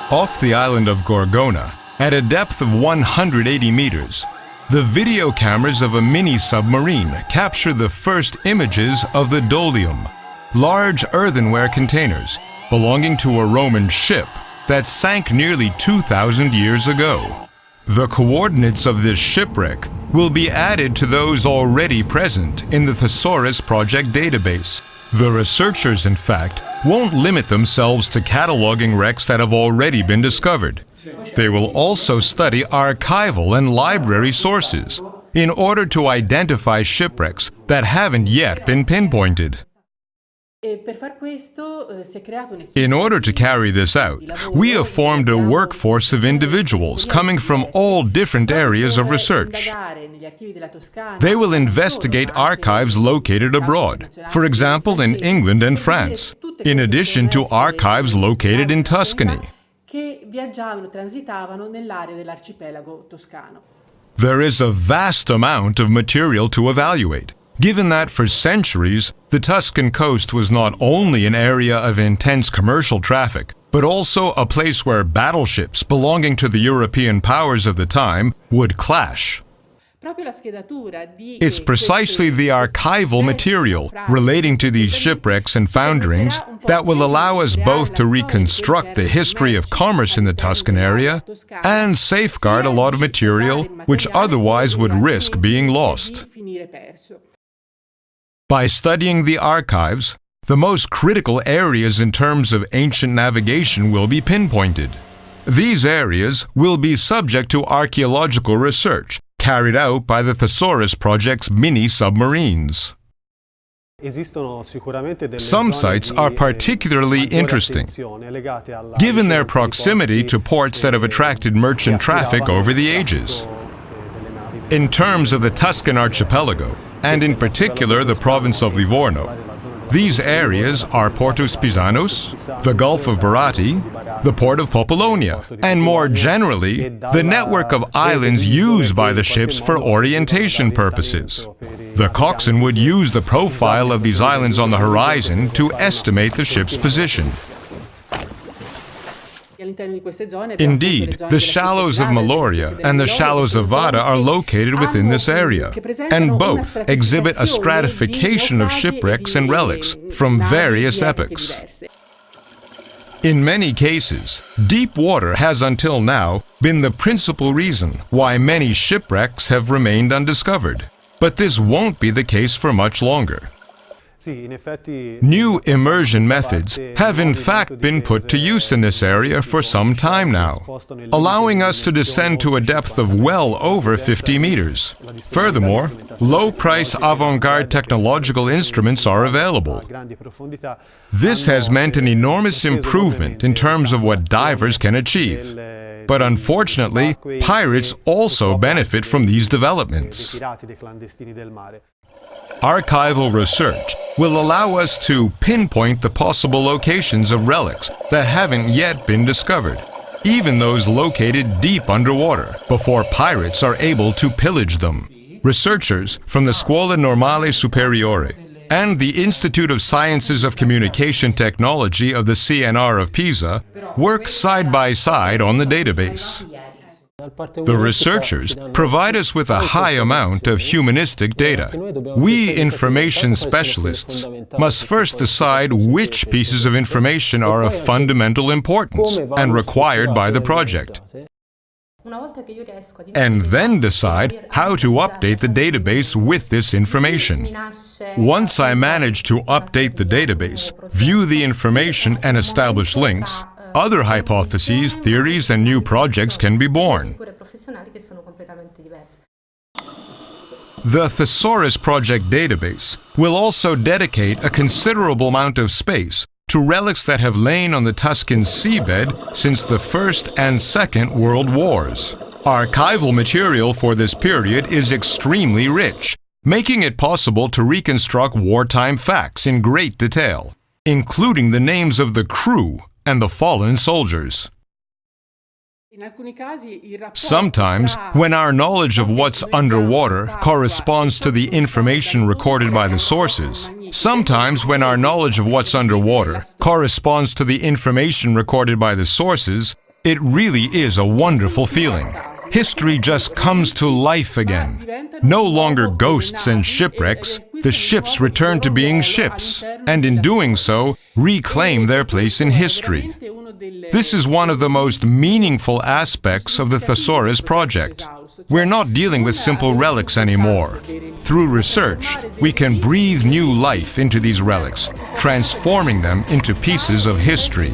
Off the island of Gorgona, at a depth of 180 meters, the video cameras of a mini-submarine capture the first images of the dolium, large earthenware containers belonging to a Roman ship that sank nearly 2,000 years ago. The coordinates of this shipwreck will be added to those already present in the Thesaurus Project database. The researchers, in fact, won't limit themselves to cataloging wrecks that have already been discovered. They will also study archival and library sources in order to identify shipwrecks that haven't yet been pinpointed. In order to carry this out, we have formed a workforce of individuals coming from all different areas of research. They will investigate archives located abroad, for example in England and France, in addition to archives located in Tuscany. There is a vast amount of material to evaluate, given that for centuries, the Tuscan coast was not only an area of intense commercial traffic, but also a place where battleships belonging to the European powers of the time would clash. It's precisely the archival material relating to these shipwrecks and founderings that will allow us both to reconstruct the history of commerce in the Tuscan area and safeguard a lot of material which otherwise would risk being lost. By studying the archives, the most critical areas in terms of ancient navigation will be pinpointed. These areas will be subject to archaeological research carried out by the Thesaurus Project's mini-submarines. Some sites are particularly interesting, given their proximity to ports that have attracted merchant traffic over the ages. In terms of the Tuscan archipelago, and in particular the province of Livorno, these areas are Portus Pisanos, the Gulf of Barati, the port of Popolonia, and more generally, the network of islands used by the ships for orientation purposes. The coxswain would use the profile of these islands on the horizon to estimate the ship's position. Indeed, the shallows of Meloria and the shallows of Vada are located within this area, and both exhibit a stratification of shipwrecks and relics from various epochs. In many cases, deep water has until now been the principal reason why many shipwrecks have remained undiscovered, but this won't be the case for much longer. New immersion methods have in fact been put to use in this area for some time now, allowing us to descend to a depth of well over 50 meters. Furthermore, low-price avant-garde technological instruments are available. This has meant an enormous improvement in terms of what divers can achieve. But unfortunately, pirates also benefit from these developments. Archival research will allow us to pinpoint the possible locations of relics that haven't yet been discovered, even those located deep underwater, before pirates are able to pillage them. Researchers from the Scuola Normale Superiore and the Institute of Sciences of Communication Technology of the CNR of Pisa work side by side on the database. The researchers provide us with a high amount of humanistic data. We information specialists must first decide which pieces of information are of fundamental importance and required by the project, and then decide how to update the database with this information. Once I manage to update the database, view the information and establish links, other hypotheses, theories, and new projects can be born. The Thesaurus Project database will also dedicate a considerable amount of space to relics that have lain on the Tuscan seabed since the First and Second World Wars. Archival material for this period is extremely rich, making it possible to reconstruct wartime facts in great detail, including the names of the crew and the fallen soldiers. Sometimes, when our knowledge of what's underwater corresponds to the information recorded by the sources, sometimes when our knowledge of what's underwater corresponds to the information recorded by the sources, It really is a wonderful feeling. History just comes to life again. No longer ghosts and shipwrecks, the ships return to being ships, and in doing so, reclaim their place in history. This is one of the most meaningful aspects of the Thesaurus Project. We're not dealing with simple relics anymore. Through research, we can breathe new life into these relics, transforming them into pieces of history.